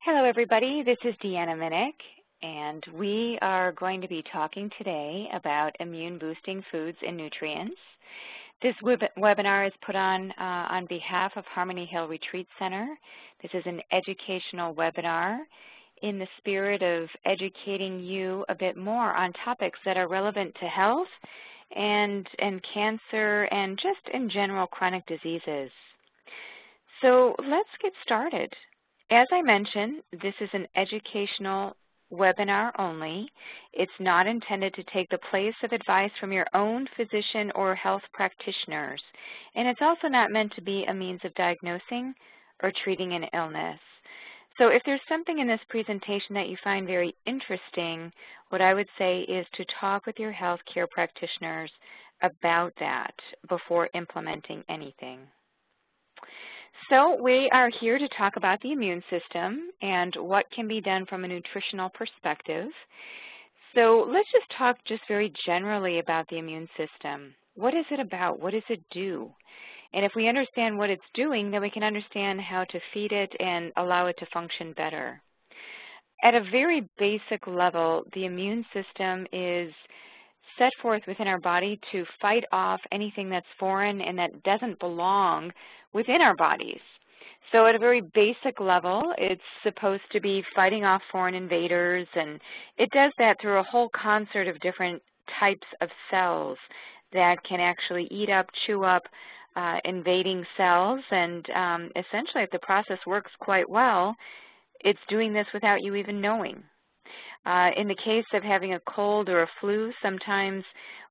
Hello, everybody. This is Deanna Minich, and we are going to be talking today about immune-boosting foods and nutrients. This webinar is put on behalf of Harmony Hill Retreat Center. This is an educational webinar in the spirit of educating you a bit more on topics that are relevant to health and cancer and just in general chronic diseases. So let's get started. As I mentioned, this is an educational webinar only. It's not intended to take the place of advice from your own physician or health practitioners. And it's also not meant to be a means of diagnosing or treating an illness. So if there's something in this presentation that you find very interesting, what I would say is to talk with your healthcare practitioners about that before implementing anything. So we are here to talk about the immune system and what can be done from a nutritional perspective. So let's just talk just very generally about the immune system. What is it about? What does it do? And if we understand what it's doing, then we can understand how to feed it and allow it to function better. At a very basic level, the immune system is set forth within our body to fight off anything that's foreign and that doesn't belong within our bodies. So at a very basic level, it's supposed to be fighting off foreign invaders, and it does that through a whole concert of different types of cells that can actually eat up, chew up invading cells, and essentially if the process works quite well, it's doing this without you even knowing. In the case of having a cold or a flu, sometimes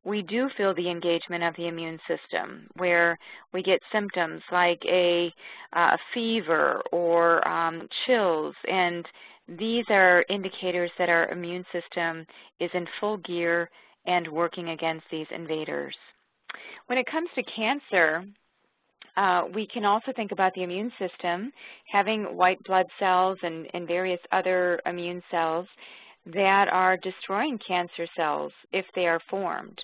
we do feel the engagement of the immune system where we get symptoms like a fever or chills, and these are indicators that our immune system is in full gear and working against these invaders. When it comes to cancer, we can also think about the immune system having white blood cells and various other immune cells that are destroying cancer cells if they are formed.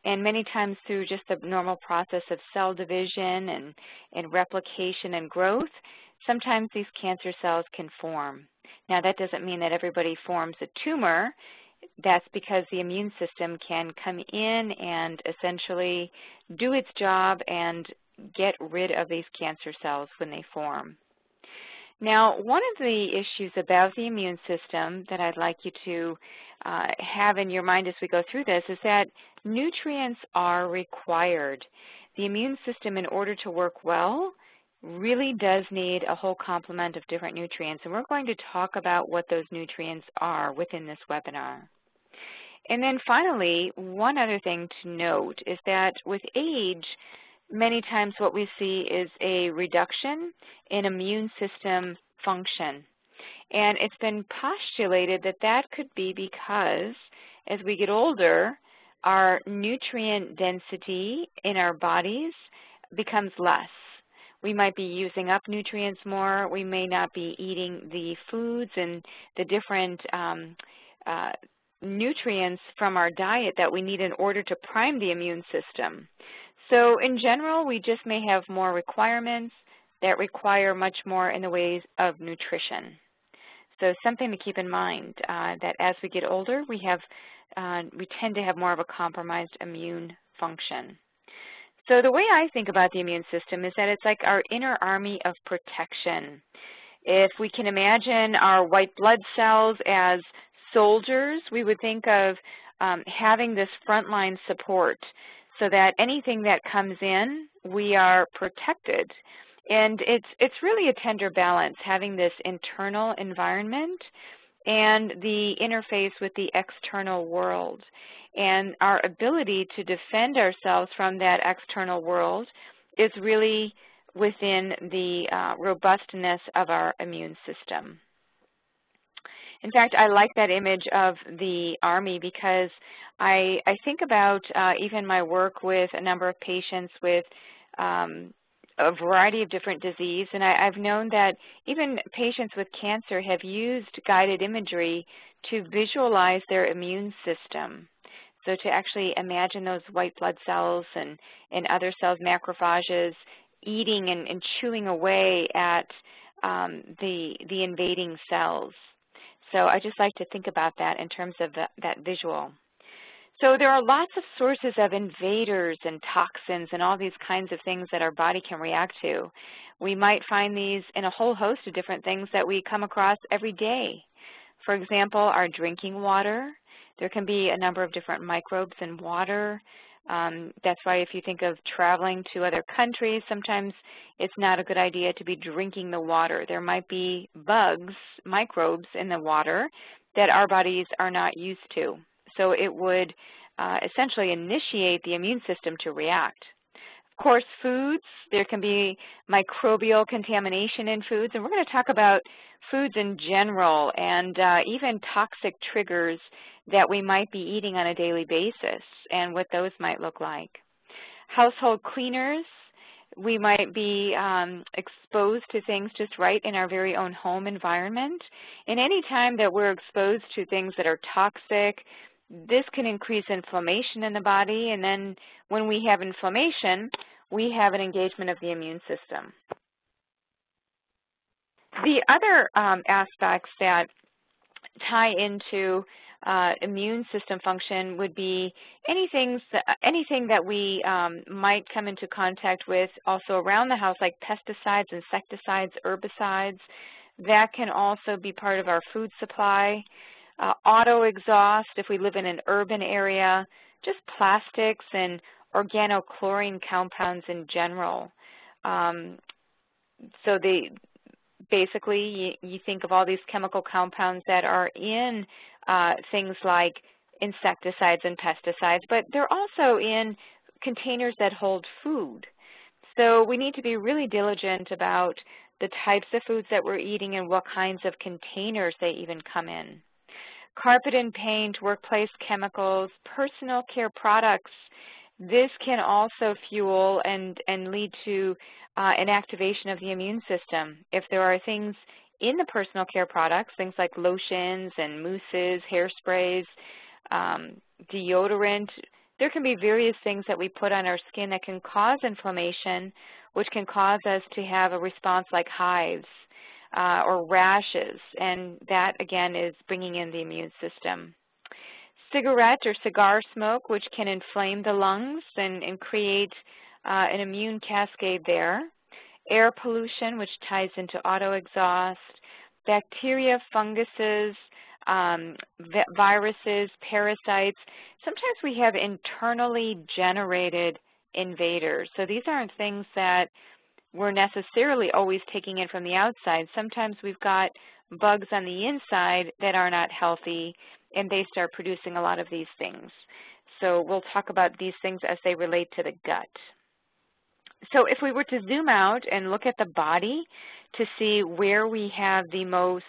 And many times through just the normal process of cell division and replication and growth, sometimes these cancer cells can form. Now that doesn't mean that everybody forms a tumor. That's because the immune system can come in and essentially do its job and get rid of these cancer cells when they form. Now, one of the issues about the immune system that I'd like you to have in your mind as we go through this is that nutrients are required. The immune system, in order to work well, really does need a whole complement of different nutrients, and we're going to talk about what those nutrients are within this webinar. And then finally, one other thing to note is that with age, many times what we see is a reduction in immune system function. And it's been postulated that that could be because as we get older, our nutrient density in our bodies becomes less. We might be using up nutrients more. We may not be eating the foods and the different nutrients from our diet that we need in order to prime the immune system. So in general, we just may have more requirements that require much more in the ways of nutrition. So something to keep in mind that as we get older, we tend to have more of a compromised immune function. So the way I think about the immune system is that it's like our inner army of protection. If we can imagine our white blood cells as soldiers, we would think of having this frontline support so that anything that comes in, we are protected. And it's really a tender balance, having this internal environment and the interface with the external world. And our ability to defend ourselves from that external world is really within the robustness of our immune system. In fact, I like that image of the army because I think about even my work with a number of patients with a variety of different disease, and I've known that even patients with cancer have used guided imagery to visualize their immune system. So to actually imagine those white blood cells and other cells, macrophages, eating and chewing away at the invading cells. So I just like to think about that in terms of that visual. So there are lots of sources of invaders and toxins and all these kinds of things that our body can react to. We might find these in a whole host of different things that we come across every day. For example, our drinking water. There can be a number of different microbes in water. That's why if you think of traveling to other countries, sometimes it's not a good idea to be drinking the water. There might be bugs, microbes in the water that our bodies are not used to. So it would essentially initiate the immune system to react. Of course, foods, there can be microbial contamination in foods, and we're going to talk about foods in general and even toxic triggers that we might be eating on a daily basis and what those might look like. Household cleaners, we might be exposed to things just right in our very own home environment. And any time that we're exposed to things that are toxic, this can increase inflammation in the body, and then when we have inflammation, we have an engagement of the immune system. The other aspects that tie into immune system function would be anything that we might come into contact with also around the house, like pesticides, insecticides, herbicides. That can also be part of our food supply. Auto exhaust, if we live in an urban area, just plastics and organochlorine compounds in general. So basically, you think of all these chemical compounds that are in things like insecticides and pesticides, but they're also in containers that hold food. So we need to be really diligent about the types of foods that we're eating and what kinds of containers they even come in. Carpet and paint, workplace chemicals, personal care products, this can also fuel and lead to an activation of the immune system. If there are things in the personal care products, things like lotions and mousses, hairsprays, deodorant, there can be various things that we put on our skin that can cause inflammation, which can cause us to have a response like hives or rashes, and that, again, is bringing in the immune system. Cigarette or cigar smoke, which can inflame the lungs and create an immune cascade there. Air pollution, which ties into auto exhaust. Bacteria, funguses, viruses, parasites. Sometimes we have internally generated invaders. So these aren't things that we're necessarily always taking in from the outside. Sometimes we've got bugs on the inside that are not healthy, and they start producing a lot of these things. So we'll talk about these things as they relate to the gut. So if we were to zoom out and look at the body to see where we have the most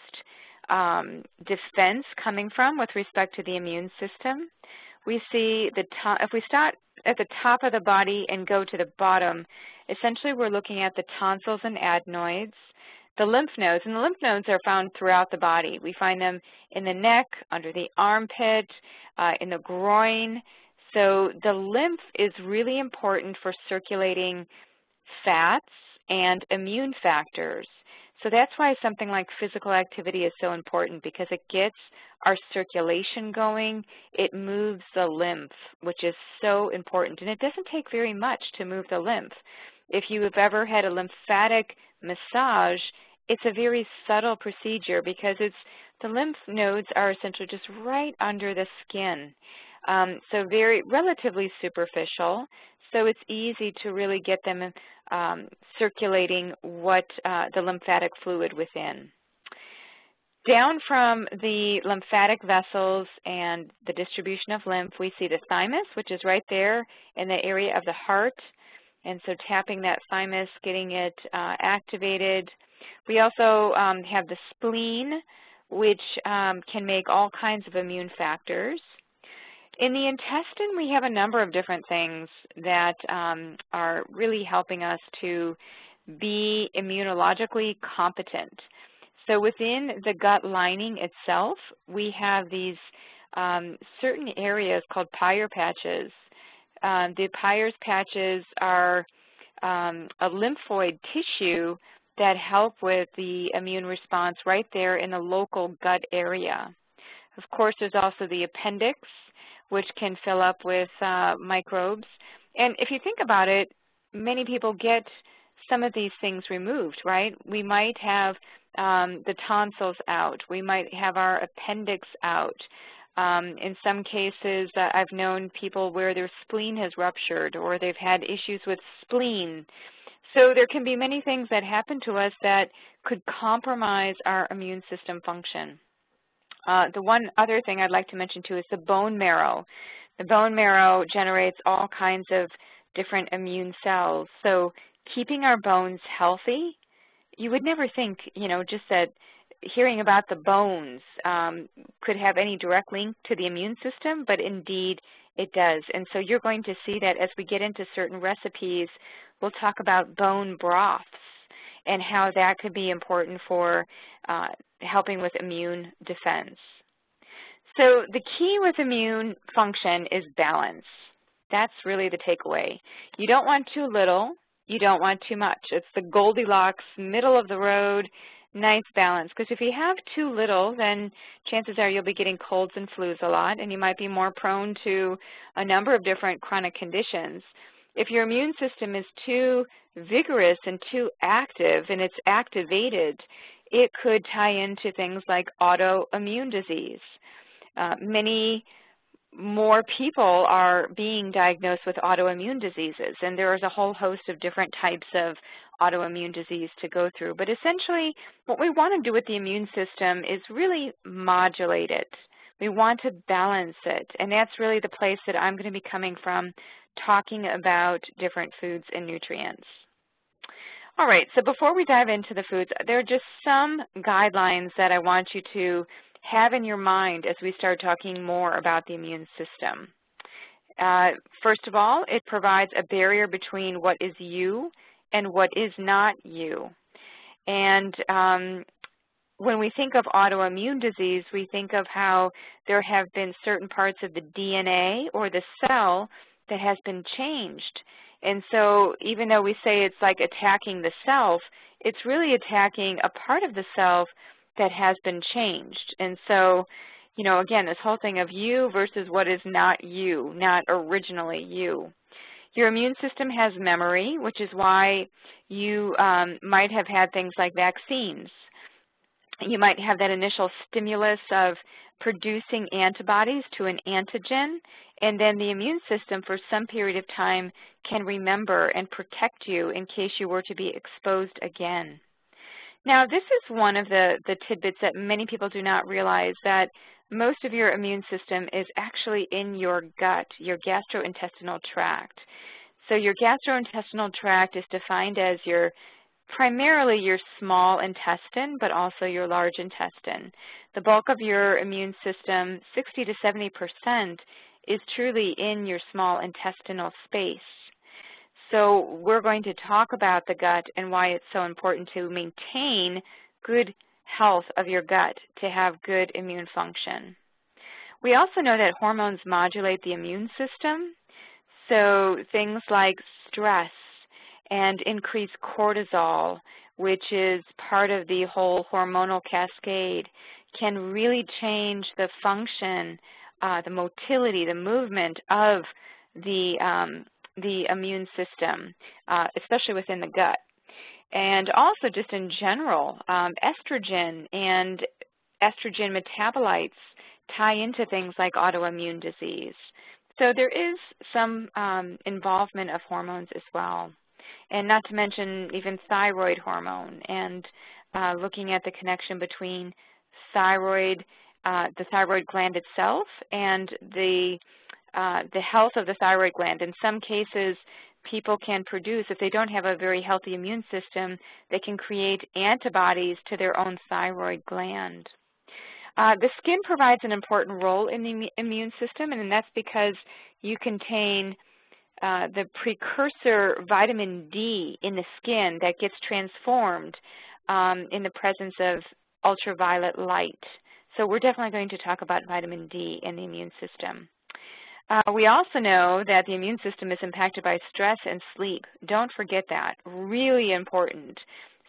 defense coming from with respect to the immune system, we see if we start at the top of the body and go to the bottom, essentially we're looking at the tonsils and adenoids, the lymph nodes, and the lymph nodes are found throughout the body. We find them in the neck, under the armpit, in the groin. So the lymph is really important for circulating fats and immune factors. So that's why something like physical activity is so important, because it gets our circulation going. It moves the lymph, which is so important. And it doesn't take very much to move the lymph. If you have ever had a lymphatic massage, it's a very subtle procedure because the lymph nodes are essentially just right under the skin. So relatively superficial. So it's easy to really get them circulating the lymphatic fluid within. Down from the lymphatic vessels and the distribution of lymph, we see the thymus, which is right there in the area of the heart. And so tapping that thymus, getting it activated. We also have the spleen, which can make all kinds of immune factors. In the intestine, we have a number of different things that are really helping us to be immunologically competent. So within the gut lining itself, we have these certain areas called Peyer's patches. The Peyer's patches are a lymphoid tissue that help with the immune response right there in the local gut area. Of course, there's also the appendix, which can fill up with microbes. And if you think about it, many people get some of these things removed, right? We might have the tonsils out. We might have our appendix out. In some cases, I've known people where their spleen has ruptured or they've had issues with spleen. So there can be many things that happen to us that could compromise our immune system function. The one other thing I'd like to mention too is the bone marrow. The bone marrow generates all kinds of different immune cells. So keeping our bones healthy, you would never think, you know, just that hearing about the bones could have any direct link to the immune system, but indeed it does. And so you're going to see that as we get into certain recipes, we'll talk about bone broths and how that could be important for helping with immune defense. So the key with immune function is balance. That's really the takeaway. You don't want too little. You don't want too much. It's the Goldilocks, middle of the road, nice balance. Because if you have too little, then chances are you'll be getting colds and flus a lot, and you might be more prone to a number of different chronic conditions. If your immune system is too vigorous and too active and it's activated, it could tie into things like autoimmune disease. Many more people are being diagnosed with autoimmune diseases, and there is a whole host of different types of autoimmune disease to go through. But essentially, what we want to do with the immune system is really modulate it. We want to balance it, and that's really the place that I'm going to be coming from, talking about different foods and nutrients. All right, so before we dive into the foods, there are just some guidelines that I want you to have in your mind as we start talking more about the immune system. First of all, it provides a barrier between what is you and what is not you. And when we think of autoimmune disease, we think of how there have been certain parts of the DNA or the cell that has been changed. And so even though we say it's like attacking the self, it's really attacking a part of the self that has been changed. And so, you know, again, this whole thing of you versus what is not you, not originally you. Your immune system has memory, which is why you might have had things like vaccines. You might have that initial stimulus of producing antibodies to an antigen, and then the immune system for some period of time can remember and protect you in case you were to be exposed again. Now, this is one of the tidbits that many people do not realize, that most of your immune system is actually in your gut, your gastrointestinal tract. So your gastrointestinal tract is defined as primarily your small intestine, but also your large intestine. The bulk of your immune system, 60 to 70%, is truly in your small intestinal space. So we're going to talk about the gut and why it's so important to maintain good health of your gut to have good immune function. We also know that hormones modulate the immune system. So things like stress and increased cortisol, which is part of the whole hormonal cascade, can really change the function, the motility, the movement of the immune system, especially within the gut. And also just in general, estrogen and estrogen metabolites tie into things like autoimmune disease. So there is some involvement of hormones as well. And not to mention even thyroid hormone, and looking at the connection between thyroid, the thyroid gland itself, and the health of the thyroid gland. In some cases, people can produce, if they don't have a very healthy immune system, they can create antibodies to their own thyroid gland. The skin provides an important role in the immune system, and that's because you contain the precursor vitamin D in the skin that gets transformed in the presence of ultraviolet light. So we're definitely going to talk about vitamin D in the immune system. We also know that the immune system is impacted by stress and sleep. Don't forget that. Really important.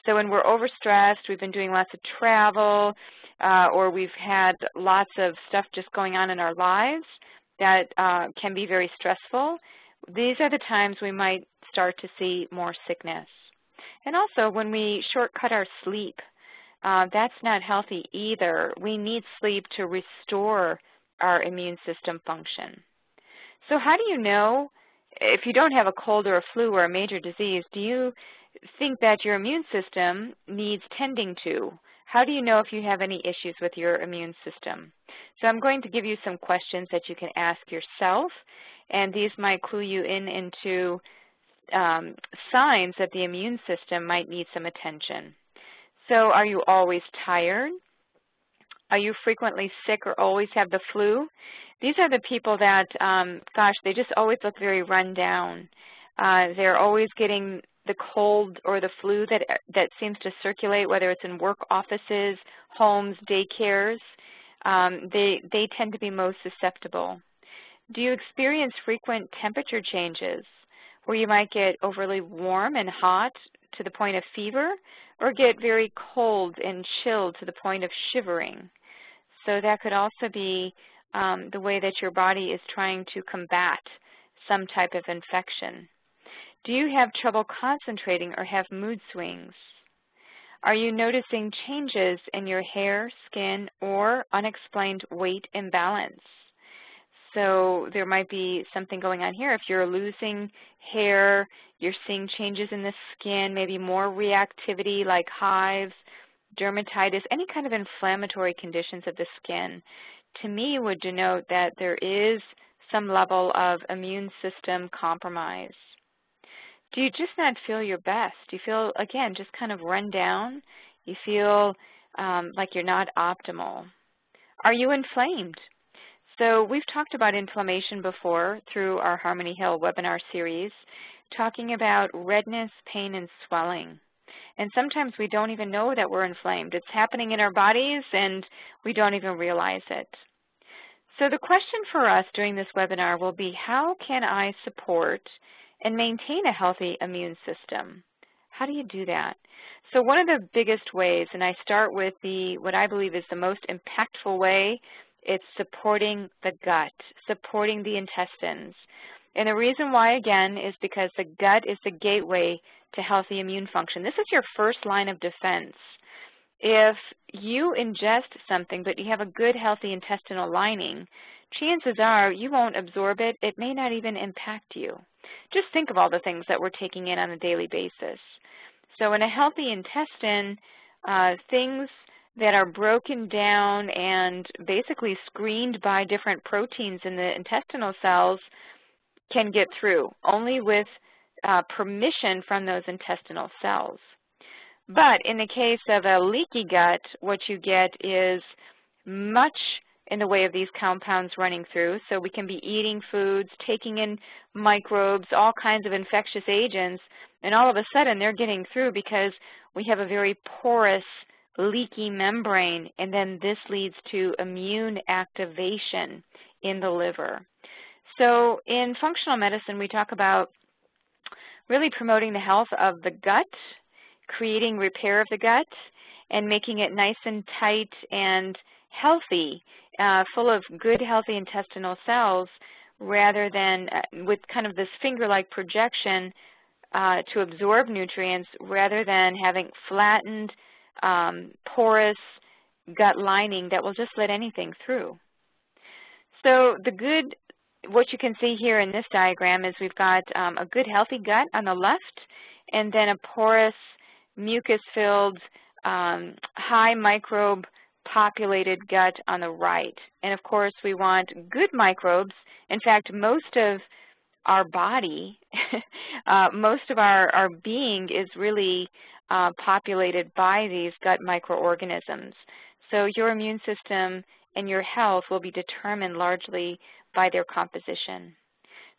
So when we're overstressed, we've been doing lots of travel, or we've had lots of stuff just going on in our lives that can be very stressful, these are the times we might start to see more sickness. And also when we shortcut our sleep, that's not healthy either. We need sleep to restore our immune system function. So how do you know, if you don't have a cold or a flu or a major disease, do you think that your immune system needs tending to? How do you know if you have any issues with your immune system? So I'm going to give you some questions that you can ask yourself, and these might clue you into signs that the immune system might need some attention. So are you always tired? Are you frequently sick or always have the flu? These are the people that, gosh, they just always look very run down. They're always getting the cold or the flu that seems to circulate, whether it's in work offices, homes, daycares. They tend to be most susceptible. Do you experience frequent temperature changes where you might get overly warm and hot to the point of fever, or get very cold and chilled to the point of shivering? So that could also be the way that your body is trying to combat some type of infection. Do you have trouble concentrating or have mood swings? Are you noticing changes in your hair, skin, or unexplained weight imbalance? So there might be something going on here. If you're losing hair, you're seeing changes in the skin, maybe more reactivity like hives, dermatitis, any kind of inflammatory conditions of the skin, to me would denote that there is some level of immune system compromise. Do you just not feel your best? Do you feel, again, just kind of run down? You feel like you're not optimal? Are you inflamed? So we've talked about inflammation before through our Harmony Hill webinar series, talking about redness, pain, and swelling. And sometimes we don't even know that we're inflamed. It's happening in our bodies and we don't even realize it. So the question for us during this webinar will be, how can I support and maintain a healthy immune system? How do you do that? So one of the biggest ways, and I start with what I believe is the most impactful way, it's supporting the gut, supporting the intestines. And the reason why, again, is because the gut is the gateway to healthy immune function. This is your first line of defense. If you ingest something but you have a good, healthy intestinal lining, chances are you won't absorb it. It may not even impact you. Just think of all the things that we're taking in on a daily basis. So in a healthy intestine, things that are broken down and basically screened by different proteins in the intestinal cells can get through, only with permission from those intestinal cells. But in the case of a leaky gut, what you get is much in the way of these compounds running through. So we can be eating foods, taking in microbes, all kinds of infectious agents, and all of a sudden they're getting through because we have a very porous, leaky membrane, and then this leads to immune activation in the liver. So in functional medicine, we talk about really promoting the health of the gut, creating repair of the gut, and making it nice and tight and healthy, full of good, healthy intestinal cells, rather than with kind of this finger-like projection to absorb nutrients, rather than having flattened, porous gut lining that will just let anything through. So what you can see here in this diagram is we've got a good, healthy gut on the left, and then a porous, mucus-filled, high microbe populated gut on the right. And of course, we want good microbes. In fact, most of our body, most of our being is really populated by these gut microorganisms. So your immune system and your health will be determined largely by their composition.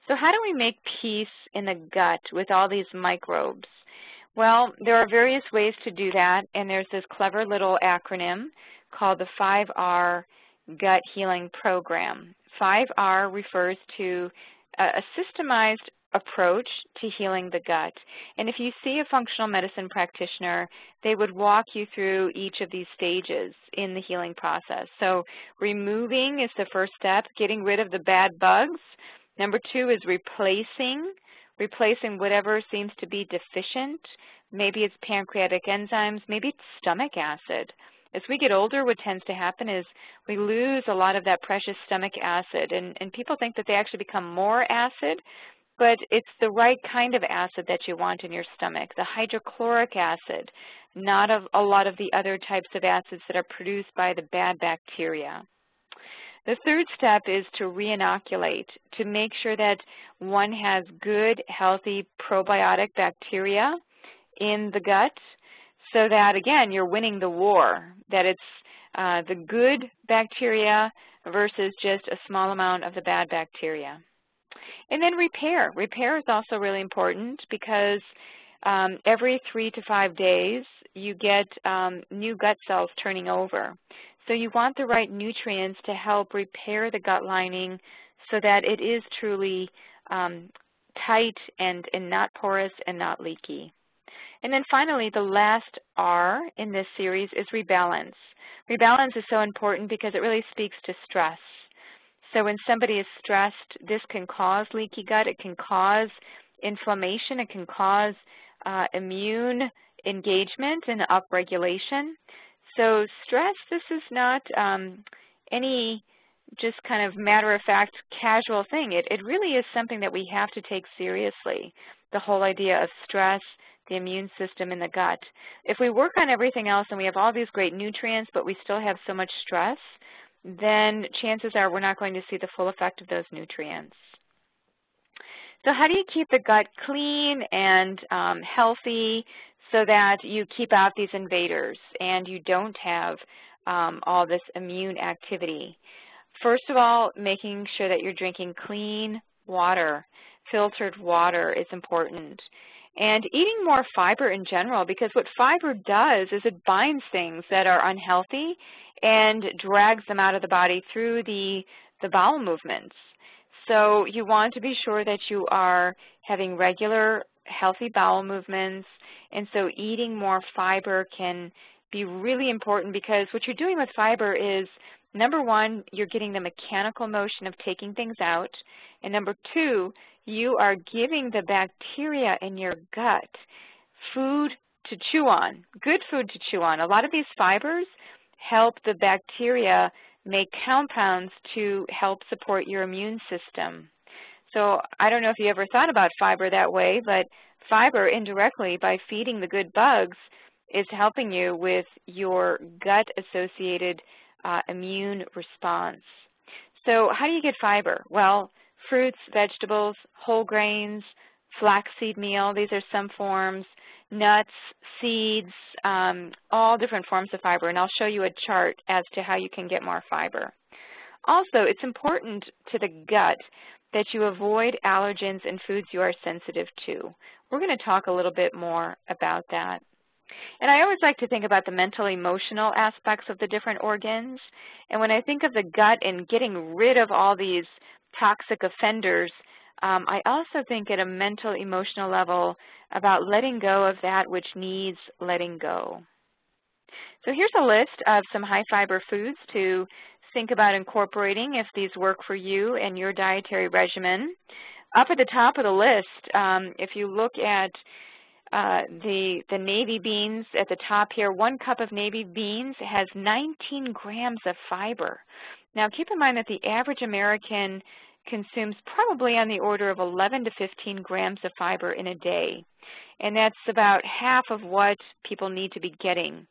So how do we make peace in the gut with all these microbes? Well, there are various ways to do that, and there's this clever little acronym called the 5R Gut Healing Program. 5R refers to a systemized approach to healing the gut. And if you see a functional medicine practitioner, they would walk you through each of these stages in the healing process. So removing is the first step, getting rid of the bad bugs. Number 2 is replacing whatever seems to be deficient. Maybe it's pancreatic enzymes, maybe it's stomach acid. As we get older, what tends to happen is we lose a lot of that precious stomach acid, and people think that they actually become more acid, but it's the right kind of acid that you want in your stomach, the hydrochloric acid, not a lot of the other types of acids that are produced by the bad bacteria. The third step is to reinoculate, to make sure that one has good, healthy probiotic bacteria in the gut, so that, again, you're winning the war, that it's the good bacteria versus just a small amount of the bad bacteria. And then repair. Repair is also really important because every 3 to 5 days you get new gut cells turning over. So you want the right nutrients to help repair the gut lining so that it is truly tight and not porous and not leaky. And then finally, the last R in this series is rebalance. Rebalance is so important because it really speaks to stress. So when somebody is stressed, this can cause leaky gut, it can cause inflammation, it can cause immune engagement and upregulation. So stress, this is not any just kind of matter-of-fact casual thing. It really is something that we have to take seriously, the whole idea of stress, the immune system in the gut. If we work on everything else and we have all these great nutrients, but we still have so much stress, then chances are we're not going to see the full effect of those nutrients. So how do you keep the gut clean and healthy so that you keep out these invaders and you don't have all this immune activity? First of all, making sure that you're drinking clean water, filtered water is important. And eating more fiber in general, because what fiber does is it binds things that are unhealthy and drags them out of the body through the bowel movements. So you want to be sure that you are having regular, healthy bowel movements, and so eating more fiber can be really important because what you're doing with fiber is, number 1, you're getting the mechanical motion of taking things out, and number 2, you are giving the bacteria in your gut food to chew on, good food to chew on. A lot of these fibers help the bacteria make compounds to help support your immune system. So I don't know if you ever thought about fiber that way, but fiber indirectly, by feeding the good bugs, is helping you with your gut-associated immune response. So how do you get fiber? Well, fruits, vegetables, whole grains, flaxseed meal, these are some forms, nuts, seeds, all different forms of fiber, and I'll show you a chart as to how you can get more fiber. Also, it's important to the gut that you avoid allergens in foods you are sensitive to. We're going to talk a little bit more about that. And I always like to think about the mental, emotional aspects of the different organs. And when I think of the gut and getting rid of all these toxic offenders, I also think at a mental, emotional level about letting go of that which needs letting go. So here's a list of some high fiber foods to think about incorporating if these work for you and your dietary regimen. Up at the top of the list, if you look at the navy beans at the top here, 1 cup of navy beans has 19 grams of fiber. Now keep in mind that the average American consumes probably on the order of 11 to 15 grams of fiber in a day. And that's about half of what people need to be getting.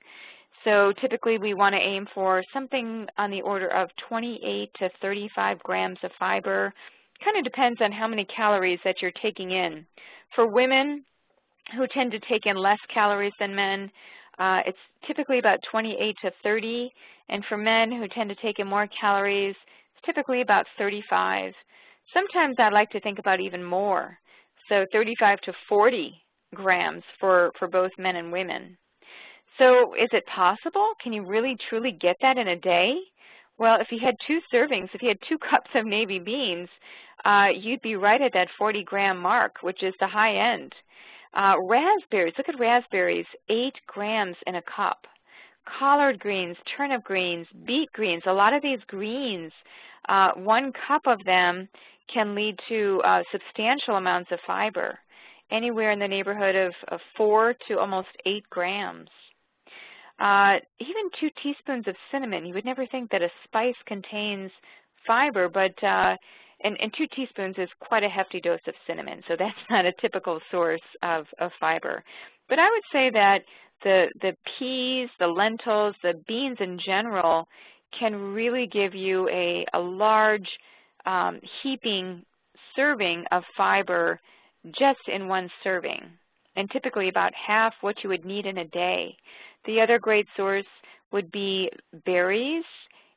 So typically we want to aim for something on the order of 28 to 35 grams of fiber. Kind of depends on how many calories that you're taking in. For women who tend to take in less calories than men, it's typically about 28 to 30. And for men who tend to take in more calories, it's typically about 35. Sometimes I like to think about even more, so 35 to 40 grams for both men and women. So is it possible? Can you really truly get that in a day? Well, if you had 2 servings, if you had 2 cups of navy beans, you'd be right at that 40-gram mark, which is the high end. Raspberries, look at raspberries, 8 grams in a cup. Collard greens, turnip greens, beet greens, a lot of these greens, 1 cup of them can lead to substantial amounts of fiber, anywhere in the neighborhood of 4 to almost 8 grams. Even 2 teaspoons of cinnamon. You would never think that a spice contains fiber, but and 2 teaspoons is quite a hefty dose of cinnamon, so that's not a typical source of fiber. But I would say that the peas, the lentils, the beans in general can really give you a large heaping serving of fiber just in 1 serving, and typically about half what you would need in a day. The other great source would be berries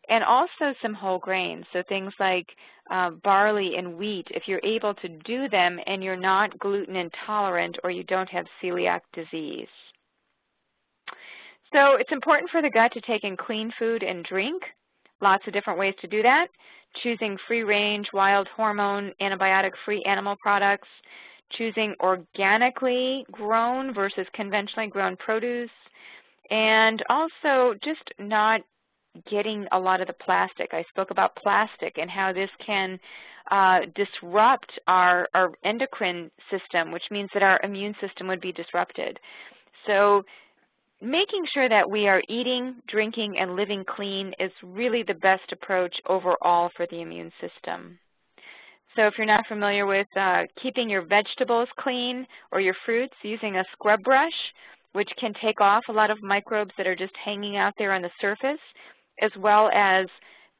and also some whole grains, so things like barley and wheat, if you're able to do them and you're not gluten intolerant or you don't have celiac disease. So it's important for the gut to take in clean food and drink. Lots of different ways to do that. Choosing free-range, wild hormone, antibiotic-free animal products. Choosing organically grown versus conventionally grown produce. And also just not getting a lot of the plastic. I spoke about plastic and how this can disrupt our endocrine system, which means that our immune system would be disrupted. So making sure that we are eating, drinking, and living clean is really the best approach overall for the immune system. So if you're not familiar with keeping your vegetables clean or your fruits, using a scrub brush, which can take off a lot of microbes that are just hanging out there on the surface, as well as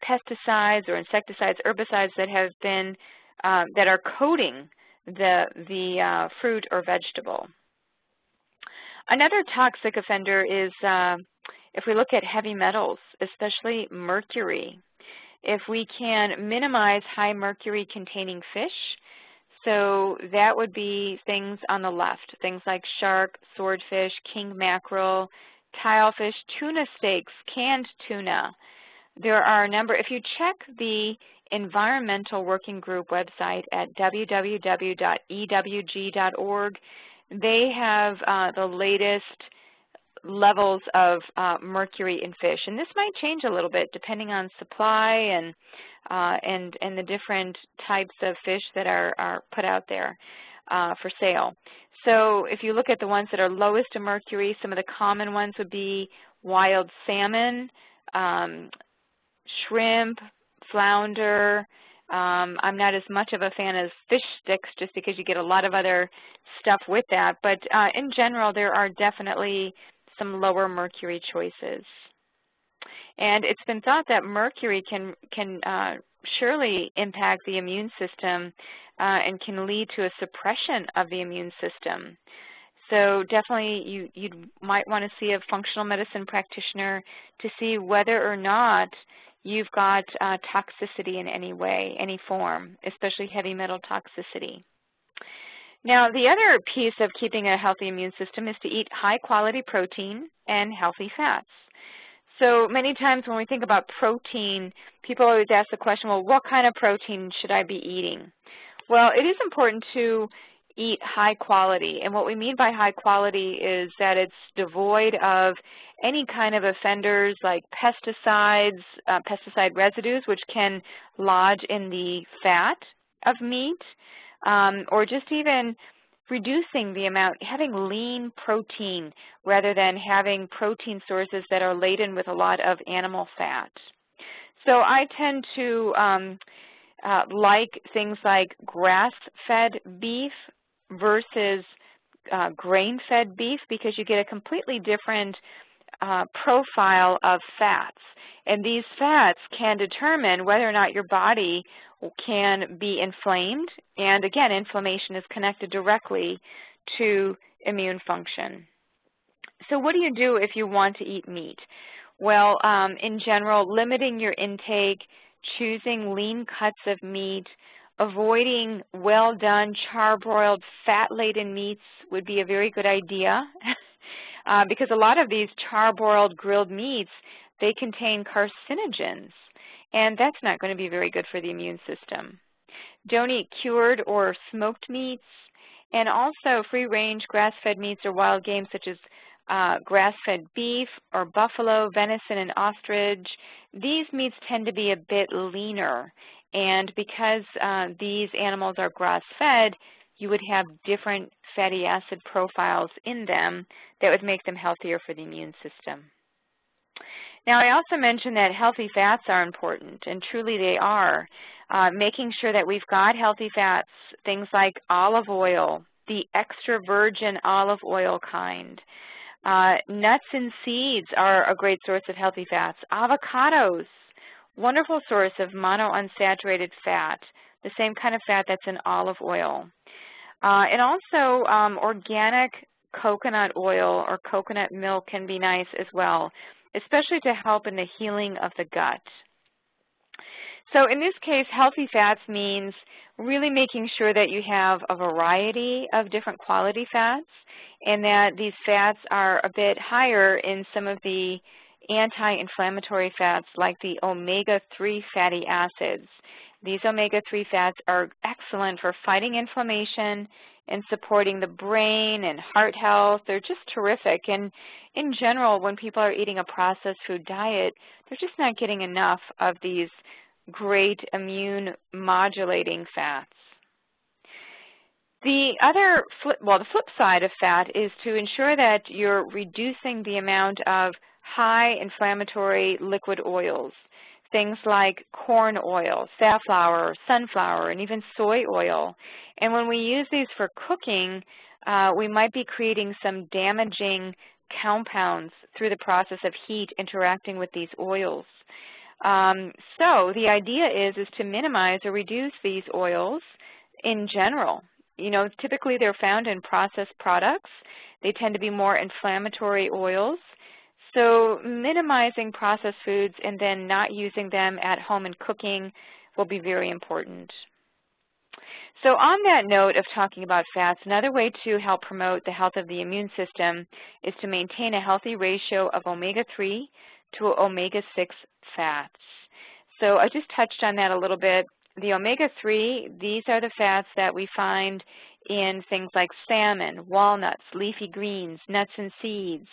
pesticides or insecticides, herbicides that have been that are coating the fruit or vegetable. Another toxic offender is if we look at heavy metals, especially mercury. If we can minimize high mercury containing fish, so that would be things on the left, things like shark, swordfish, king mackerel, tilefish, tuna steaks, canned tuna. There are a number, if you check the Environmental Working Group website at www.ewg.org, they have the latest levels of mercury in fish, and this might change a little bit depending on supply and the different types of fish that are put out there for sale. So if you look at the ones that are lowest in mercury, some of the common ones would be wild salmon, shrimp, flounder. I'm not as much of a fan of fish sticks just because you get a lot of other stuff with that, but in general there are definitely some lower mercury choices. And it's been thought that mercury can surely impact the immune system and can lead to a suppression of the immune system. So definitely you might want to see a functional medicine practitioner to see whether or not you've got toxicity in any way, any form, especially heavy metal toxicity. Now, the other piece of keeping a healthy immune system is to eat high-quality protein and healthy fats. So many times when we think about protein, people always ask the question, well, what kind of protein should I be eating? Well, it is important to eat high quality, and what we mean by high quality is that it's devoid of any kind of offenders like pesticides, pesticide residues, which can lodge in the fat of meat, or just even reducing the amount, having lean protein rather than having protein sources that are laden with a lot of animal fat. So I tend to like things like grass-fed beef versus grain-fed beef because you get a completely different profile of fats. And these fats can determine whether or not your body can be inflamed. And again, inflammation is connected directly to immune function. So what do you do if you want to eat meat? Well, in general, limiting your intake, choosing lean cuts of meat, avoiding well-done, charbroiled, fat-laden meats would be a very good idea because a lot of these charbroiled grilled meats, they contain carcinogens. and that's not going to be very good for the immune system. Don't eat cured or smoked meats, and also free-range grass-fed meats or wild game such as grass-fed beef or buffalo, venison, and ostrich. These meats tend to be a bit leaner, and because these animals are grass-fed, you would have different fatty acid profiles in them that would make them healthier for the immune system. Now, I also mentioned that healthy fats are important, and truly they are. Making sure that we've got healthy fats, things like olive oil, the extra virgin olive oil kind. Nuts and seeds are a great source of healthy fats. Avocados, wonderful source of monounsaturated fat, the same kind of fat that's in olive oil. And also organic coconut oil or coconut milk can be nice as well, especially to help in the healing of the gut. So in this case, healthy fats means really making sure that you have a variety of different quality fats and that these fats are a bit higher in some of the anti-inflammatory fats like the omega-3 fatty acids. These omega-3 fats are excellent for fighting inflammation and supporting the brain and heart health. They're just terrific. And in general, when people are eating a processed food diet, they're just not getting enough of these great immune-modulating fats. The flip side of fat is to ensure that you're reducing the amount of high inflammatory liquid oils, things like corn oil, safflower, sunflower, and even soy oil. And when we use these for cooking, we might be creating some damaging compounds through the process of heat interacting with these oils. So the idea is to minimize or reduce these oils in general. You know, typically they're found in processed products. They tend to be more inflammatory oils. So minimizing processed foods and then not using them at home and cooking will be very important. So on that note of talking about fats, another way to help promote the health of the immune system is to maintain a healthy ratio of omega-3 to omega-6 fats. So I just touched on that a little bit. The omega-3, these are the fats that we find in things like salmon, walnuts, leafy greens, nuts and seeds,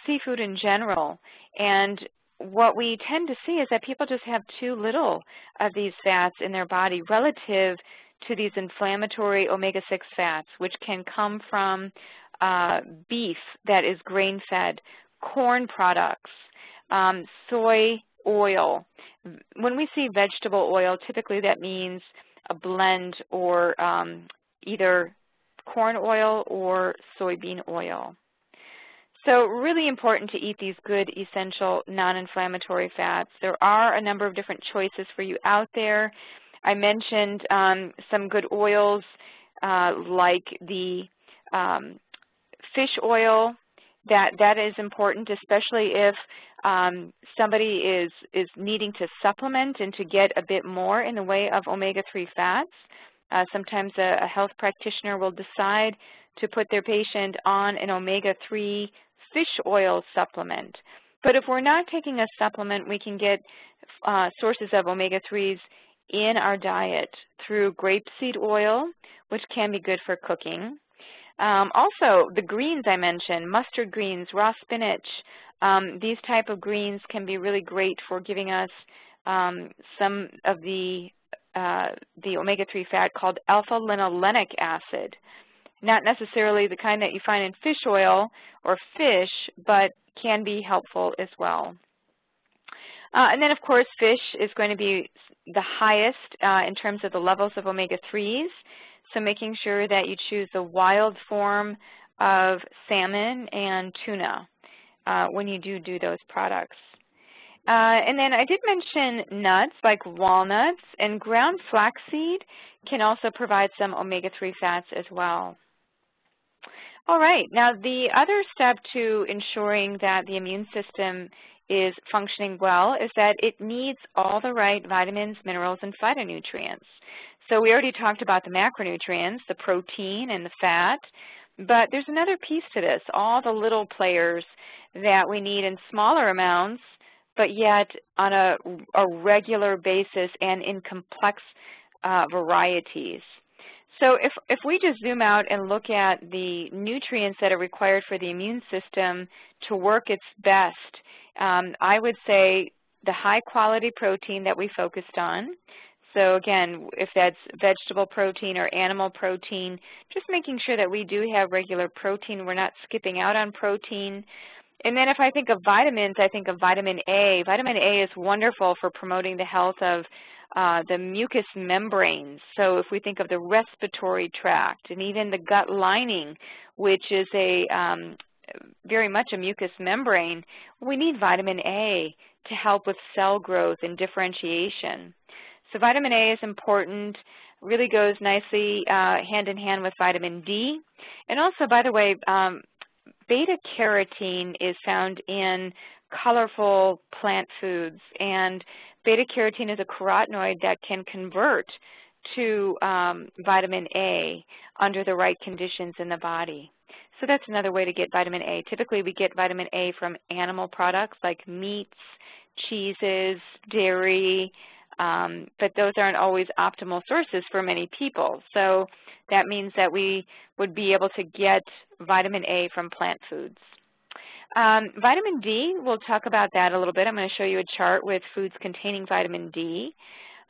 seafood in general. And what we tend to see is that people just have too little of these fats in their body relative to these inflammatory omega-6 fats, which can come from beef that is grain-fed, corn products, soy oil. When we see vegetable oil, typically that means a blend or either corn oil or soybean oil. So really important to eat these good, essential, non-inflammatory fats. There are a number of different choices for you out there. I mentioned some good oils like the fish oil. That is important, especially if somebody is needing to supplement and to get a bit more in the way of omega-3 fats. Sometimes a health practitioner will decide to put their patient on an omega-3 fish oil supplement. But if we're not taking a supplement, we can get sources of omega-3s in our diet through grapeseed oil, which can be good for cooking. Also, the greens I mentioned, mustard greens, raw spinach, these type of greens can be really great for giving us some of the omega-3 fat called alpha-linolenic acid. Not necessarily the kind that you find in fish oil or fish, but can be helpful as well. And then, of course, fish is going to be the highest in terms of the levels of omega-3s. So making sure that you choose the wild form of salmon and tuna when you do those products. And then I did mention nuts like walnuts, and ground flaxseed can also provide some omega-3 fats as well. All right, now the other step to ensuring that the immune system is functioning well is that it needs all the right vitamins, minerals, and phytonutrients. So we already talked about the macronutrients, the protein and the fat, but there's another piece to this, all the little players that we need in smaller amounts, but yet on a regular basis and in complex varieties. So if we just zoom out and look at the nutrients that are required for the immune system to work its best, I would say the high-quality protein that we focused on. So again, if that's vegetable protein or animal protein, just making sure that we do have regular protein. We're not skipping out on protein. And then if I think of vitamins, I think of vitamin A. Vitamin A is wonderful for promoting the health of the mucous membranes. So if we think of the respiratory tract and even the gut lining, which is a very much a mucous membrane, we need vitamin A to help with cell growth and differentiation. So vitamin A is important, really goes nicely hand in hand with vitamin D. And also, by the way, beta-carotene is found in colorful plant foods, and beta-carotene is a carotenoid that can convert to vitamin A under the right conditions in the body. So that's another way to get vitamin A. Typically, we get vitamin A from animal products like meats, cheeses, dairy, but those aren't always optimal sources for many people. So that means that we would be able to get vitamin A from plant foods. Vitamin D, we'll talk about that a little bit. I'm going to show you a chart with foods containing vitamin D.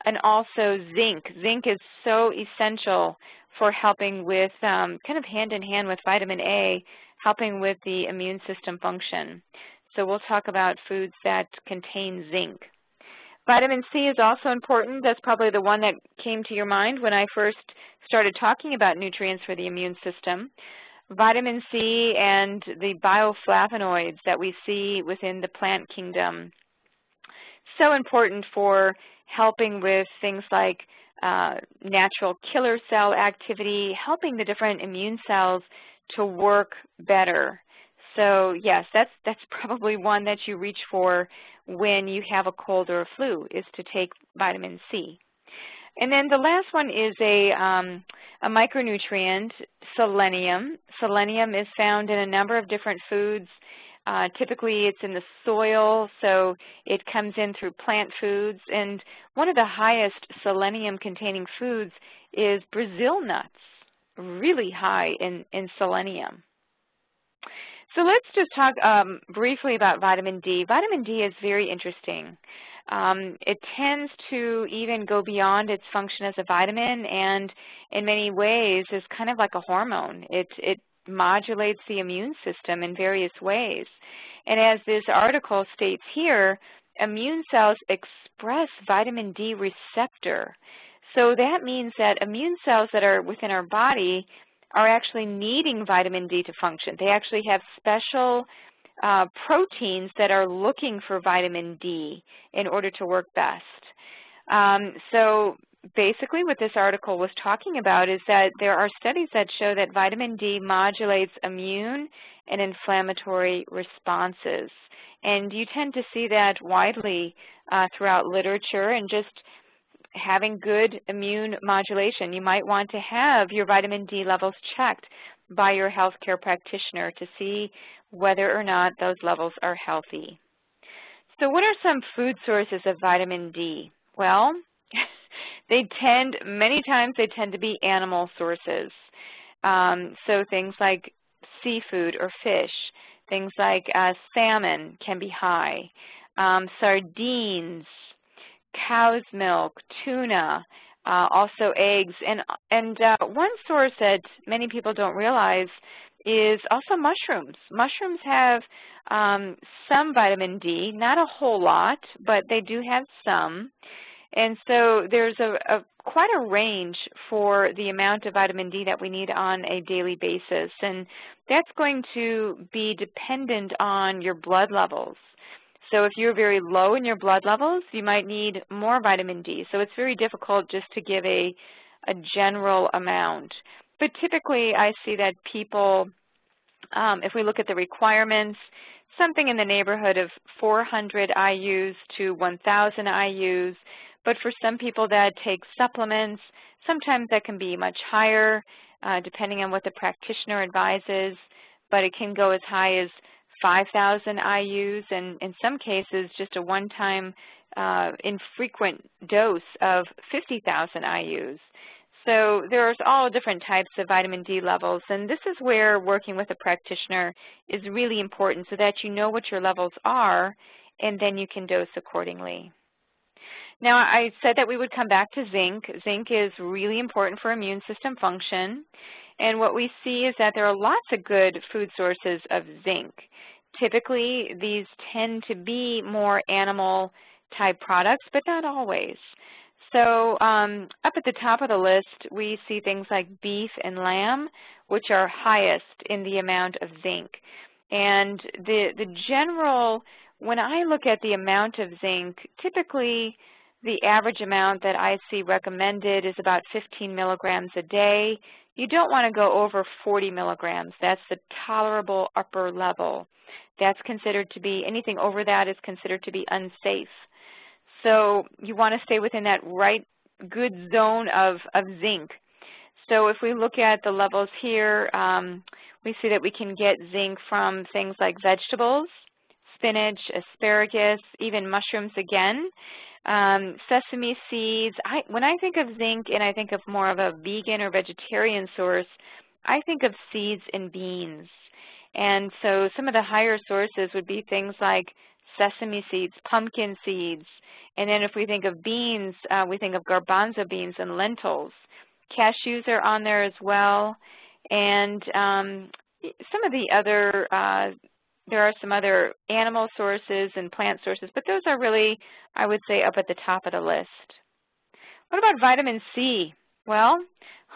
And also zinc. Zinc is so essential for helping with, kind of hand in hand with vitamin A, helping with the immune system function. So we'll talk about foods that contain zinc. Vitamin C is also important. That's probably the one that came to your mind when I first started talking about nutrients for the immune system. Vitamin C and the bioflavonoids that we see within the plant kingdom. So important for helping with things like natural killer cell activity, helping the different immune cells to work better. So yes, that's probably one that you reach for when you have a cold or a flu, is to take vitamin C. And then the last one is a micronutrient, selenium. Selenium is found in a number of different foods. Typically it's in the soil, so it comes in through plant foods. And one of the highest selenium-containing foods is Brazil nuts, really high in selenium. So let's just talk briefly about vitamin D. Vitamin D is very interesting. It tends to even go beyond its function as a vitamin, and in many ways is kind of like a hormone. It modulates the immune system in various ways. And as this article states here, immune cells express vitamin D receptor. So that means that immune cells that are within our body are actually needing vitamin D to function. They actually have special proteins that are looking for vitamin D in order to work best. So basically what this article was talking about is that there are studies that show that vitamin D modulates immune and inflammatory responses. And you tend to see that widely throughout literature, and just having good immune modulation. You might want to have your vitamin D levels checked by your healthcare practitioner to see whether or not those levels are healthy. So what are some food sources of vitamin D? Well, many times they tend to be animal sources. So things like seafood or fish, things like salmon can be high, sardines, cow's milk, tuna, also eggs. And one source that many people don't realize is also mushrooms. Mushrooms have some vitamin D, not a whole lot, but they do have some. And so there's quite a range for the amount of vitamin D that we need on a daily basis. And that's going to be dependent on your blood levels. So if you're very low in your blood levels, you might need more vitamin D. So it's very difficult just to give a general amount. But typically I see that people, if we look at the requirements, something in the neighborhood of 400 IUs to 1,000 IUs. But for some people that take supplements, sometimes that can be much higher, depending on what the practitioner advises. But it can go as high as 5,000 IUs, and in some cases just a one-time infrequent dose of 50,000 IUs. So there's all different types of vitamin D levels, and this is where working with a practitioner is really important so that you know what your levels are, and then you can dose accordingly. Now, I said that we would come back to zinc. Zinc is really important for immune system function, and what we see is that there are lots of good food sources of zinc. Typically, these tend to be more animal-type products, but not always. So up at the top of the list, we see things like beef and lamb, which are highest in the amount of zinc. And the general, when I look at the amount of zinc, typically the average amount that I see recommended is about 15 milligrams a day. You don't want to go over 40 milligrams. That's the tolerable upper level. That's considered to be, anything over that is considered to be unsafe. So you want to stay within that right good zone of zinc. So if we look at the levels here, we see that we can get zinc from things like vegetables, spinach, asparagus, even mushrooms again, sesame seeds. When I think of zinc and I think of more of a vegan or vegetarian source, I think of seeds and beans. And so some of the higher sources would be things like sesame seeds, pumpkin seeds, and then if we think of beans, we think of garbanzo beans and lentils. Cashews are on there as well, and some of the other, there are some other animal sources and plant sources, but those are really, I would say, up at the top of the list. What about vitamin C? Well,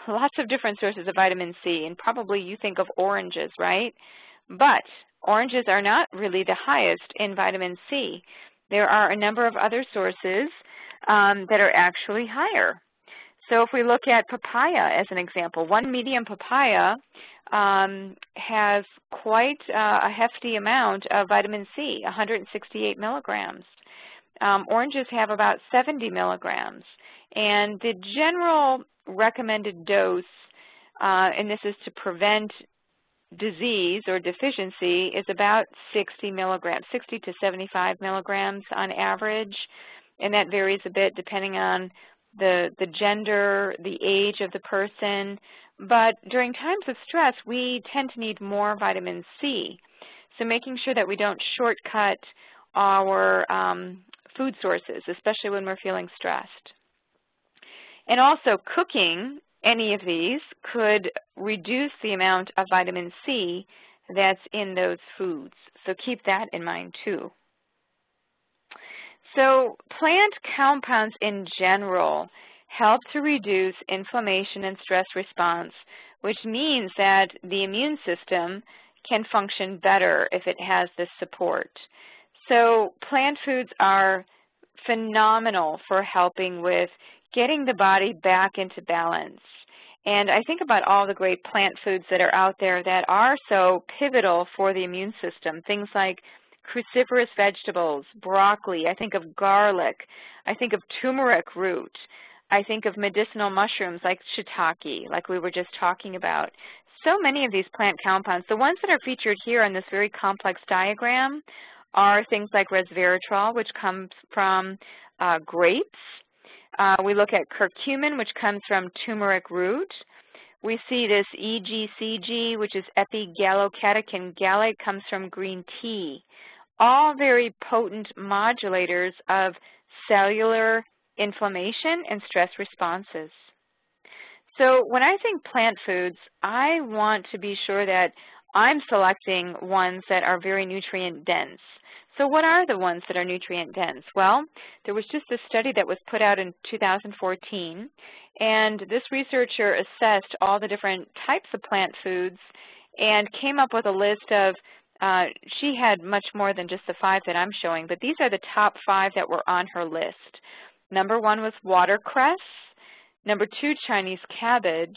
lots of different sources of vitamin C, and probably you think of oranges, right? But oranges are not really the highest in vitamin C. There are a number of other sources that are actually higher. So if we look at papaya as an example, one medium papaya has quite a hefty amount of vitamin C, 168 milligrams. Oranges have about 70 milligrams. And the general recommended dose, and this is to prevent disease or deficiency, is about 60 milligrams, 60 to 75 milligrams on average, and that varies a bit depending on the gender, the age of the person. But during times of stress, we tend to need more vitamin C. So making sure that we don't shortcut our food sources, especially when we're feeling stressed. And also cooking any of these could reduce the amount of vitamin C that's in those foods. So keep that in mind too. So plant compounds in general help to reduce inflammation and stress response, which means that the immune system can function better if it has this support. So plant foods are phenomenal for helping with getting the body back into balance. And I think about all the great plant foods that are out there that are so pivotal for the immune system, things like cruciferous vegetables, broccoli, I think of garlic, I think of turmeric root, I think of medicinal mushrooms like shiitake, like we were just talking about. So many of these plant compounds, the ones that are featured here on this very complex diagram are things like resveratrol, which comes from grapes. We look at curcumin, which comes from turmeric root. We see this EGCG, which is epigallocatechin gallate, comes from green tea. All very potent modulators of cellular inflammation and stress responses. So when I think plant foods, I want to be sure that I'm selecting ones that are very nutrient dense. So what are the ones that are nutrient dense? Well, there was just a study that was put out in 2014, and this researcher assessed all the different types of plant foods and came up with a list of, she had much more than just the 5 that I'm showing, but these are the top 5 that were on her list. Number 1 was watercress. Number 2, Chinese cabbage.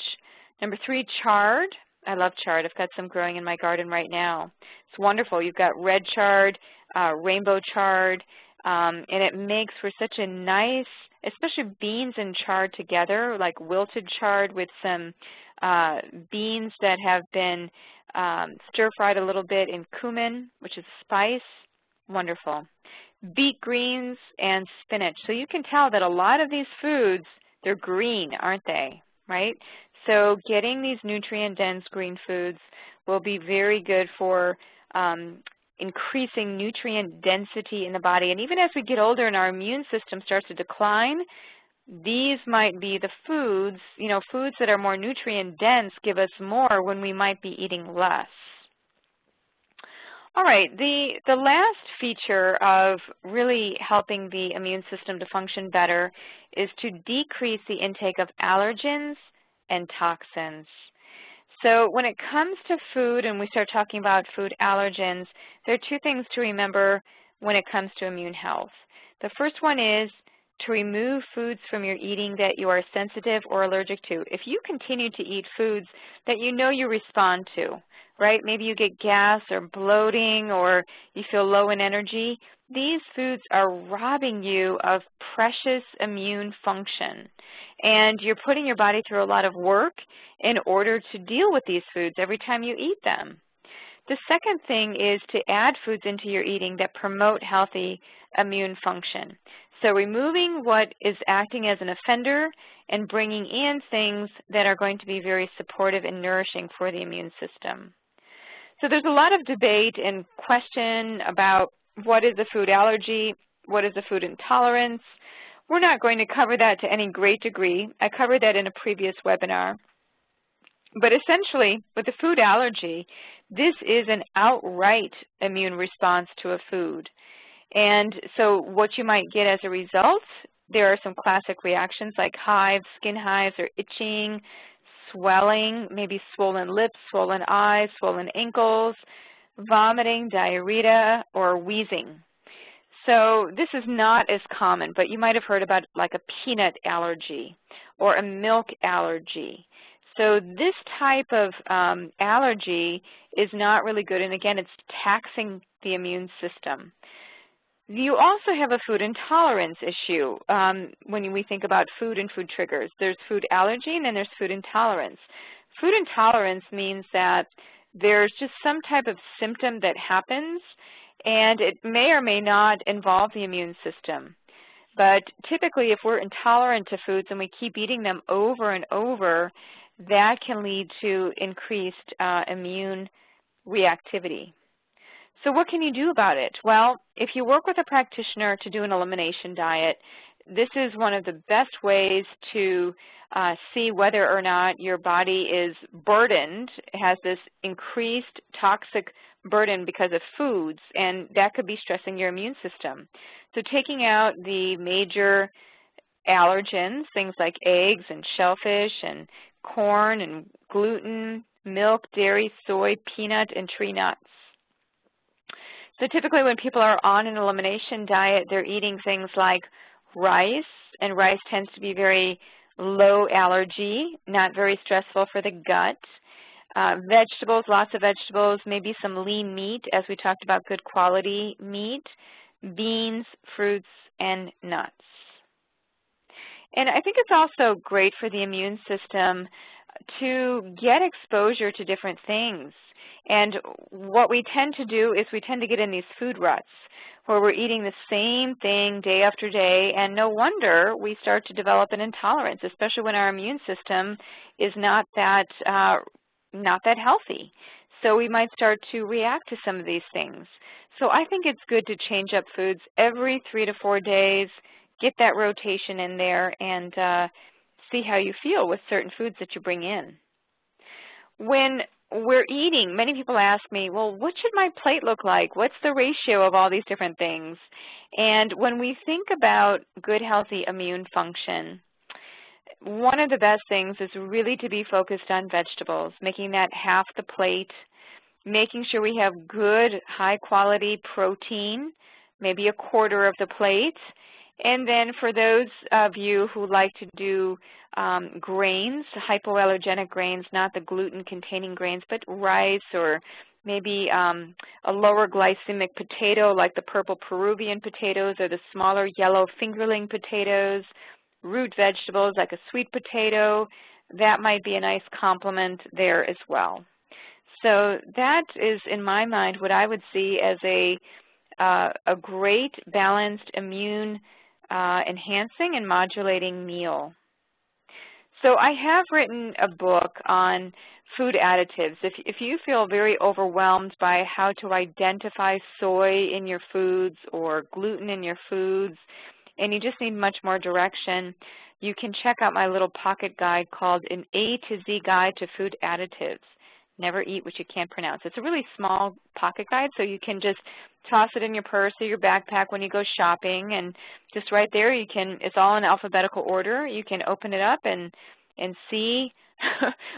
Number 3, chard. I love chard. I've got some growing in my garden right now. It's wonderful. You've got red chard, rainbow chard, and it makes for such a nice, especially beans and chard together, like wilted chard with some beans that have been stir-fried a little bit in cumin, which is a spice. Wonderful. Beet greens and spinach. So you can tell that a lot of these foods, they're green, aren't they, right? So getting these nutrient-dense green foods will be very good for increasing nutrient density in the body. And even as we get older and our immune system starts to decline, these might be the foods, foods that are more nutrient-dense give us more when we might be eating less. All right, the last feature of really helping the immune system to function better is to decrease the intake of allergens and toxins. So when it comes to food and we start talking about food allergens, there are two things to remember when it comes to immune health. The first one is to remove foods from your eating that you are sensitive or allergic to. If you continue to eat foods that you know you respond to, right? Maybe you get gas or bloating or you feel low in energy, these foods are robbing you of precious immune function. And you're putting your body through a lot of work in order to deal with these foods every time you eat them. The second thing is to add foods into your eating that promote healthy immune function. So removing what is acting as an offender and bringing in things that are going to be very supportive and nourishing for the immune system. So there's a lot of debate and question about what is a food allergy, what is a food intolerance. We're not going to cover that to any great degree. I covered that in a previous webinar. But essentially, with a food allergy, this is an outright immune response to a food. And so what you might get as a result, there are some classic reactions like hives, skin hives, or itching, swelling, maybe swollen lips, swollen eyes, swollen ankles, vomiting, diarrhea, or wheezing. So this is not as common, but you might have heard about like a peanut allergy or a milk allergy. So this type of allergy is not really good, and again, it's taxing the immune system. You also have a food intolerance issue when we think about food and food triggers. There's food allergy and then there's food intolerance. Food intolerance means that there's just some type of symptom that happens, and it may or may not involve the immune system. But typically, if we're intolerant to foods and we keep eating them over and over, that can lead to increased immune reactivity. So what can you do about it? Well, if you work with a practitioner to do an elimination diet, this is one of the best ways to see whether or not your body is burdened, has this increased toxic burden because of foods, and that could be stressing your immune system. So taking out the major allergens, things like eggs and shellfish and corn and gluten, milk, dairy, soy, peanut, and tree nuts. So typically when people are on an elimination diet, they're eating things like rice, and rice tends to be very low allergy, not very stressful for the gut. Vegetables, lots of vegetables, maybe some lean meat, as we talked about, good quality meat, beans, fruits, and nuts. And I think it's also great for the immune system to get exposure to different things. And what we tend to do is we tend to get in these food ruts where we're eating the same thing day after day, and no wonder we start to develop an intolerance, especially when our immune system is not that healthy. So we might start to react to some of these things. So I think it's good to change up foods every 3 to 4 days, get that rotation in there, and see how you feel with certain foods that you bring in. When we're eating, many people ask me, well, what should my plate look like? What's the ratio of all these different things? And when we think about good, healthy immune function, one of the best things is really to be focused on vegetables, making that half the plate, making sure we have good, high-quality protein, maybe a quarter of the plate. And then for those of you who like to do grains, hypoallergenic grains, not the gluten-containing grains, but rice or maybe a lower glycemic potato like the purple Peruvian potatoes or the smaller yellow fingerling potatoes, root vegetables like a sweet potato, that might be a nice complement there as well. So that is, in my mind, what I would see as a great balanced immune enhancing and modulating meal. So I have written a book on food additives. If you feel very overwhelmed by how to identify soy in your foods or gluten in your foods, and you just need much more direction, you can check out my little pocket guide called An A to Z Guide to Food Additives. Never eat what you can't pronounce. It's a really small pocket guide, so you can just toss it in your purse or your backpack when you go shopping, and just right there you can, it's all in alphabetical order. You can open it up and see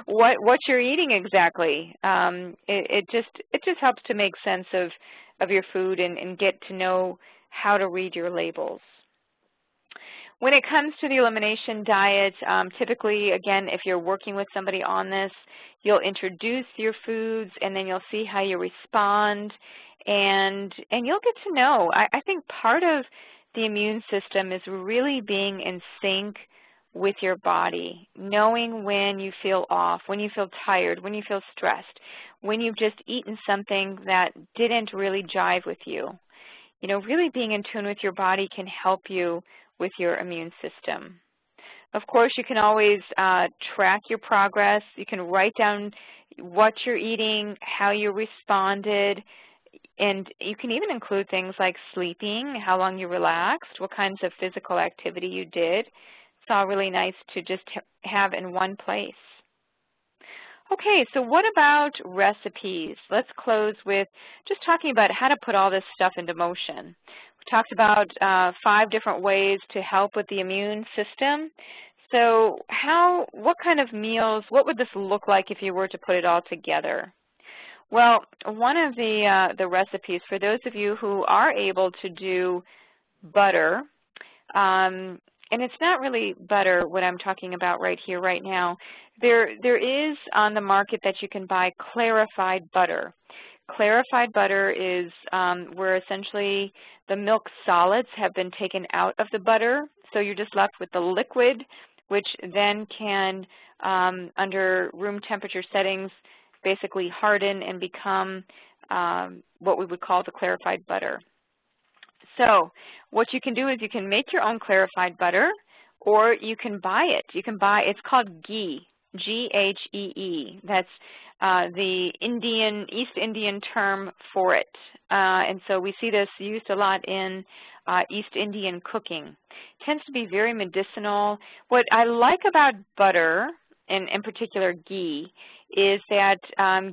what you're eating exactly. It just helps to make sense of your food and get to know how to read your labels. When it comes to the elimination diet, typically, again, if you're working with somebody on this, you'll introduce your foods and then you'll see how you respond, and you'll get to know. I think part of the immune system is really being in sync with your body, knowing when you feel off, when you feel tired, when you feel stressed, when you've just eaten something that didn't really jive with you. You know, really being in tune with your body can help you with your immune system. Of course, you can always track your progress. You can write down what you're eating, how you responded, and you can even include things like sleeping, how long you relaxed, what kinds of physical activity you did. It's all really nice to just have in one place. Okay, so what about recipes? Let's close with just talking about how to put all this stuff into motion. We talked about 5 different ways to help with the immune system. So what kind of meals, what would this look like if you were to put it all together? Well, one of the recipes, for those of you who are able to do butter, and it's not really butter what I'm talking about right here, right now. There is on the market that you can buy clarified butter. Clarified butter is where essentially the milk solids have been taken out of the butter, so you're just left with the liquid, which then can, under room temperature settings, basically harden and become what we would call the clarified butter. So what you can do is you can make your own clarified butter, or you can buy it. You can buy, it's called ghee, G-H-E-E. That's the East Indian term for it. And so we see this used a lot in East Indian cooking. It tends to be very medicinal. What I like about butter, and in particular ghee, is that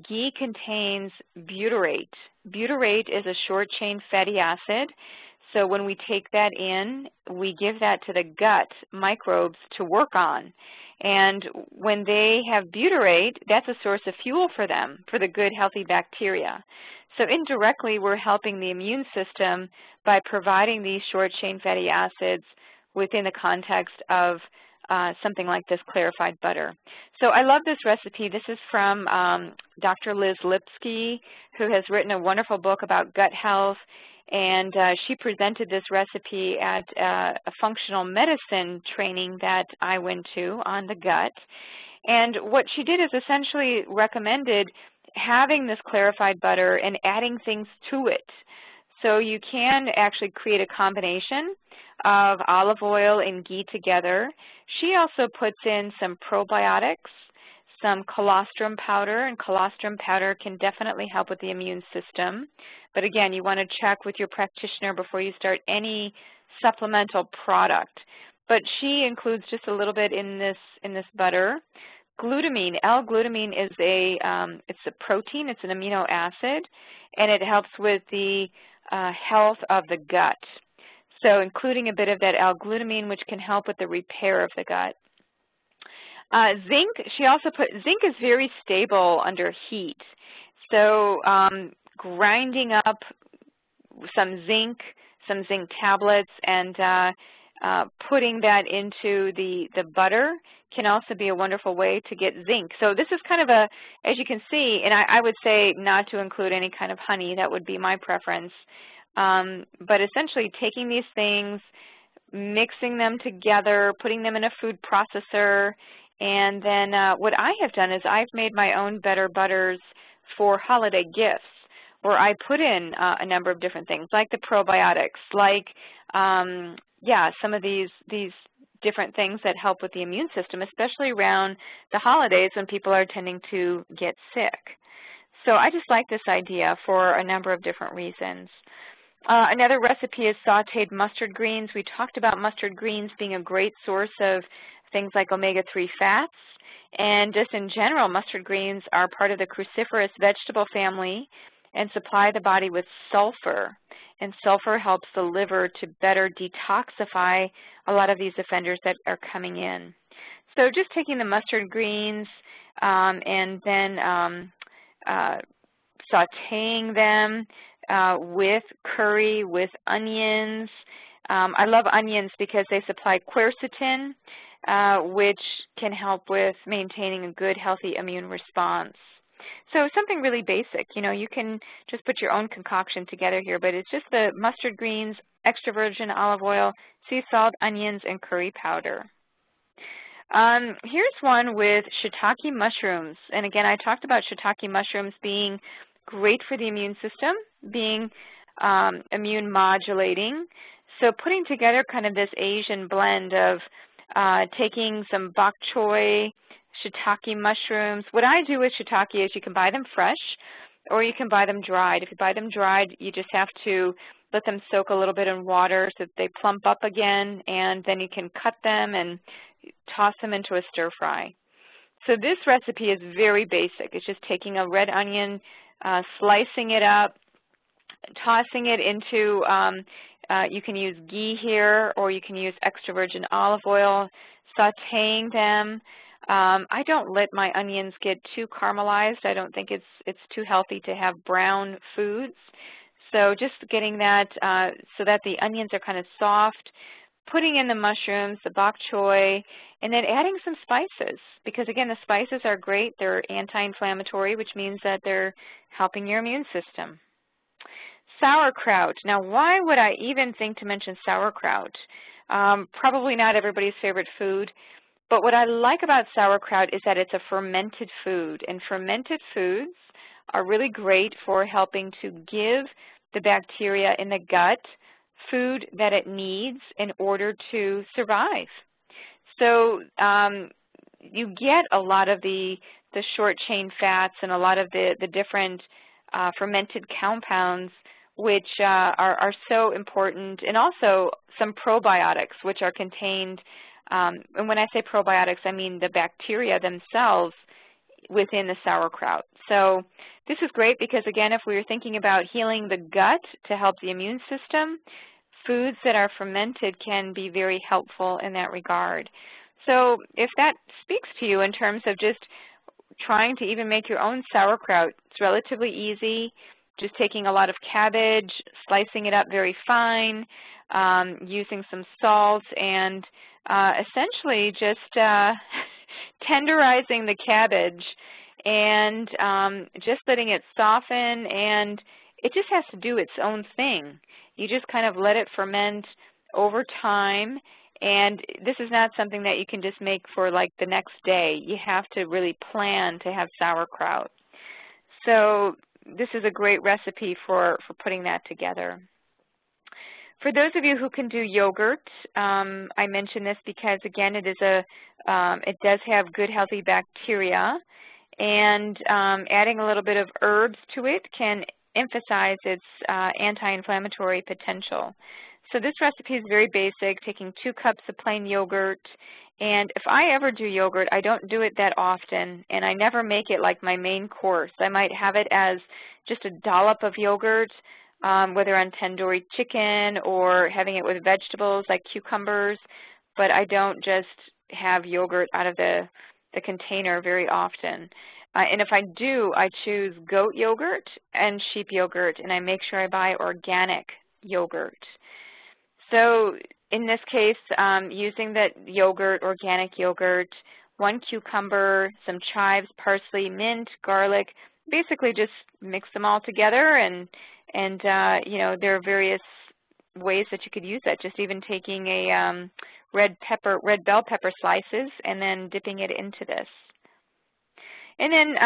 ghee contains butyrate. Butyrate is a short-chain fatty acid. So when we take that in, we give that to the gut microbes to work on. And when they have butyrate, that's a source of fuel for them, for the good, healthy bacteria. So indirectly, we're helping the immune system by providing these short-chain fatty acids within the context of something like this clarified butter. So I love this recipe. This is from Dr. Liz Lipsky, who has written a wonderful book about gut health. And she presented this recipe at a functional medicine training that I went to on the gut. And what she did is essentially recommended having this clarified butter and adding things to it. So you can actually create a combination of olive oil and ghee together. She also puts in some probiotics, some colostrum powder, and colostrum powder can definitely help with the immune system. But again, you want to check with your practitioner before you start any supplemental product. But she includes just a little bit in this butter. Glutamine, L-glutamine is it's a protein, it's an amino acid, and it helps with the health of the gut. So including a bit of that L-glutamine, which can help with the repair of the gut. Zinc, she also put, zinc is very stable under heat. So grinding up some zinc tablets and putting that into the butter can also be a wonderful way to get zinc. So this is kind of a, as you can see, and I would say not to include any kind of honey. That would be my preference. But essentially taking these things, mixing them together, putting them in a food processor, and then what I have done is I've made my own better butters for holiday gifts, where I put in a number of different things, like the probiotics, like, yeah, some of these different things that help with the immune system, especially around the holidays when people are tending to get sick. So I just like this idea for a number of different reasons. Another recipe is sauteed mustard greens. We talked about mustard greens being a great source of things like omega-3 fats. And just in general, mustard greens are part of the cruciferous vegetable family and supply the body with sulfur. And sulfur helps the liver to better detoxify a lot of these offenders that are coming in. So just taking the mustard greens and then sauteing them with curry, with onions. I love onions because they supply quercetin, which can help with maintaining a good, healthy immune response. So something really basic. You know, you can just put your own concoction together here, but it's just the mustard greens, extra virgin olive oil, sea salt, onions, and curry powder. Here's one with shiitake mushrooms. And again, I talked about shiitake mushrooms being great for the immune system, being immune modulating. So putting together kind of this Asian blend of taking some bok choy, shiitake mushrooms. What I do with shiitake is you can buy them fresh or you can buy them dried. If you buy them dried, you just have to let them soak a little bit in water so that they plump up again, and then you can cut them and toss them into a stir fry. So this recipe is very basic. It's just taking a red onion, slicing it up, tossing it into, you can use ghee here or you can use extra virgin olive oil, sauteing them. I don't let my onions get too caramelized. I don't think it's too healthy to have brown foods. So just getting that so that the onions are kind of soft, putting in the mushrooms, the bok choy, and then adding some spices, because again, the spices are great. They're anti-inflammatory, which means that they're helping your immune system. Sauerkraut. Now, why would I even think to mention sauerkraut? Probably not everybody's favorite food, but what I like about sauerkraut is that it's a fermented food, and fermented foods are really great for helping to give the bacteria in the gut food that it needs in order to survive. So you get a lot of the short chain fats and a lot of the different fermented compounds which are so important, and also some probiotics which are contained, and when I say probiotics, I mean the bacteria themselves within the sauerkraut. So this is great because, again, if we were thinking about healing the gut to help the immune system, foods that are fermented can be very helpful in that regard. So if that speaks to you in terms of just trying to even make your own sauerkraut, it's relatively easy, just taking a lot of cabbage, slicing it up very fine, using some salt, and essentially just tenderizing the cabbage and just letting it soften, and it just has to do its own thing. You just kind of let it ferment over time, and this is not something that you can just make for like the next day. You have to really plan to have sauerkraut. So this is a great recipe for putting that together. For those of you who can do yogurt, I mention this because, again, it does have good, healthy bacteria, and adding a little bit of herbs to it can emphasize its anti-inflammatory potential. So this recipe is very basic, taking 2 cups of plain yogurt. And if I ever do yogurt, I don't do it that often, and I never make it like my main course. I might have it as just a dollop of yogurt, whether on tandoori chicken or having it with vegetables like cucumbers, but I don't just have yogurt out of the container very often. And if I do, I choose goat yogurt and sheep yogurt, and I make sure I buy organic yogurt. So in this case, using that yogurt, organic yogurt, 1 cucumber, some chives, parsley, mint, garlic, basically just mix them all together, and you know, there are various ways that you could use that, just even taking a red bell pepper slices and then dipping it into this. And then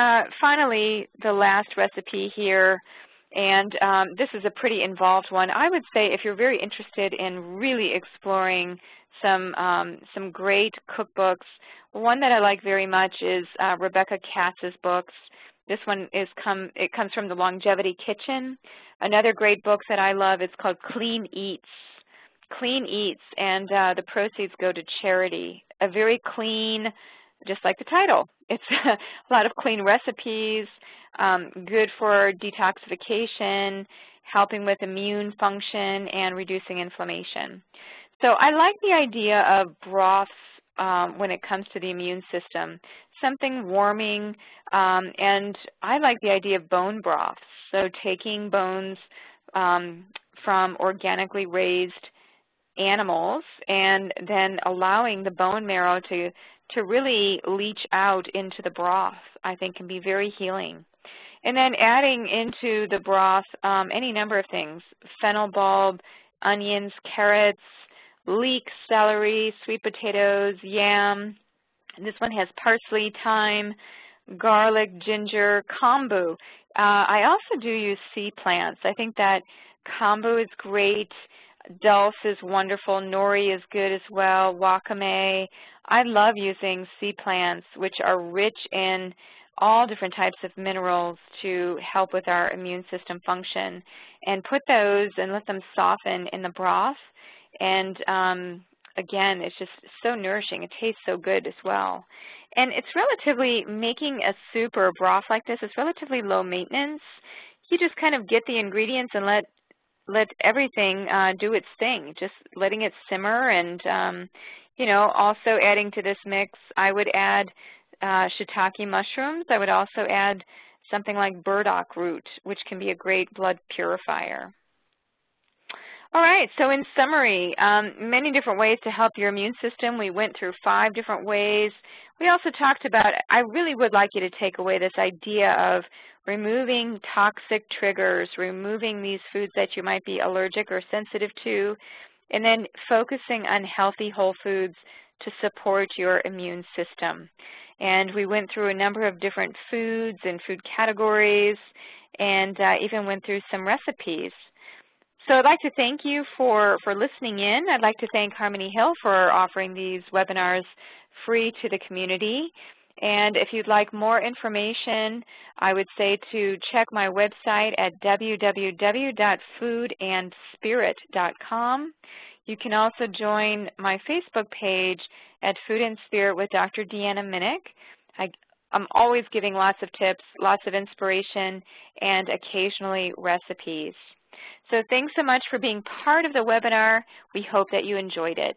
finally, the last recipe here, and this is a pretty involved one. I would say if you're very interested in really exploring some great cookbooks, one that I like very much is Rebecca Katz's books. This one comes from the Longevity Kitchen. Another great book that I love is called Clean Eats. Clean Eats, and the proceeds go to charity. A very clean, just like the title. It's a lot of clean recipes, good for detoxification, helping with immune function, and reducing inflammation. So I like the idea of broths when it comes to the immune system, something warming, and I like the idea of bone broths. So taking bones from organically raised animals and then allowing the bone marrow to really leach out into the broth, I think can be very healing. And then adding into the broth any number of things, fennel bulb, onions, carrots, leek, celery, sweet potatoes, yam. This one has parsley, thyme, garlic, ginger, kombu. I also do use sea plants. I think that kombu is great. Dulse is wonderful. Nori is good as well. Wakame. I love using sea plants, which are rich in all different types of minerals to help with our immune system function. And put those and let them soften in the broth. And again, it's just so nourishing. It tastes so good as well. And it's relatively, making a soup or a broth like this is relatively low maintenance. You just kind of get the ingredients and let everything do its thing, just letting it simmer. And, you know, also adding to this mix, I would add shiitake mushrooms. I would also add something like burdock root, which can be a great blood purifier. All right, so in summary, many different ways to help your immune system. We went through 5 different ways. We also talked about, I really would like you to take away this idea of removing toxic triggers, removing these foods that you might be allergic or sensitive to, and then focusing on healthy whole foods to support your immune system. And we went through a number of different foods and food categories, and even went through some recipes. So I'd like to thank you for listening in. I'd like to thank Harmony Hill for offering these webinars free to the community. And if you'd like more information, I would say to check my website at www.foodandspirit.com. You can also join my Facebook page at Food and Spirit with Dr. Deanna Minich. I'm always giving lots of tips, lots of inspiration, and occasionally recipes. So thanks so much for being part of the webinar. We hope that you enjoyed it.